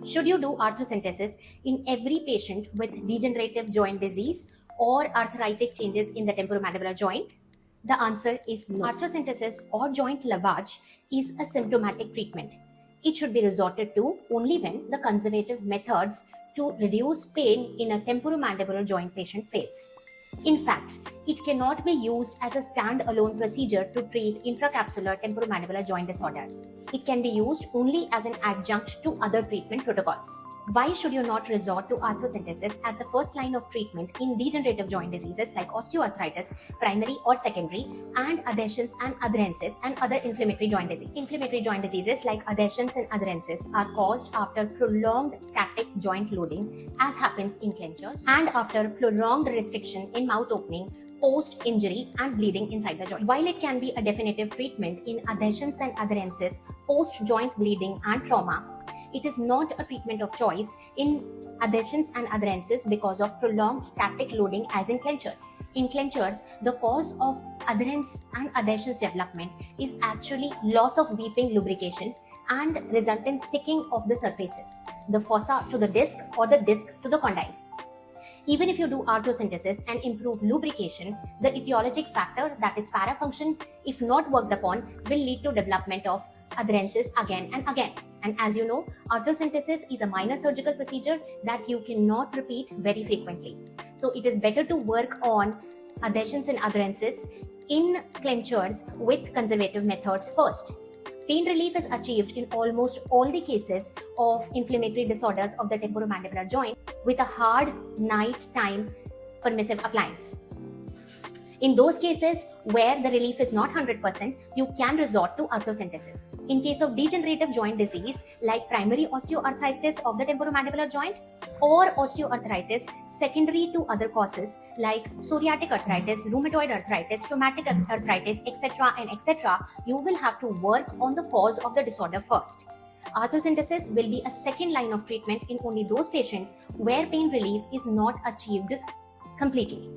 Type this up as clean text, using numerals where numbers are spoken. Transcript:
Should you do arthrocentesis in every patient with degenerative joint disease or arthritic changes in the temporomandibular joint? The answer is no. Arthrocentesis or joint lavage is a symptomatic treatment. It should be resorted to only when the conservative methods to reduce pain in a temporomandibular joint patient fails. In fact, it cannot be used as a stand-alone procedure to treat intracapsular temporomandibular joint disorder. It can be used only as an adjunct to other treatment protocols. Why should you not resort to arthrocentesis as the first line of treatment in degenerative joint diseases like osteoarthritis, primary or secondary, and adhesions and adherences and other inflammatory joint diseases? Inflammatory joint diseases like adhesions and adherences are caused after prolonged static joint loading, as happens in clenchers, and after prolonged restriction in mouth opening post-injury and bleeding inside the joint. While it can be a definitive treatment in adhesions and adherences post-joint bleeding and trauma, it is not a treatment of choice in adhesions and adherences because of prolonged static loading as in clenchers. In clenchers, the cause of adherence and adhesions development is actually loss of weeping lubrication and resultant sticking of the surfaces, the fossa to the disc or the disc to the condyle. Even if you do arthrocentesis and improve lubrication, the etiologic factor, that is parafunction, if not worked upon, will lead to development of adherences again and again. And as you know, arthrocentesis is a minor surgical procedure that you cannot repeat very frequently. So it is better to work on adhesions and adherences in clenchers with conservative methods first. Pain relief is achieved in almost all the cases of inflammatory disorders of the temporomandibular joint with a hard night-time permissive appliance. In those cases where the relief is not 100%, you can resort to arthrocentesis. In case of degenerative joint disease like primary osteoarthritis of the temporomandibular joint or osteoarthritis secondary to other causes like psoriatic arthritis, rheumatoid arthritis, traumatic arthritis, etc. and etc., you will have to work on the cause of the disorder first. Arthrocentesis will be a second line of treatment in only those patients where pain relief is not achieved completely.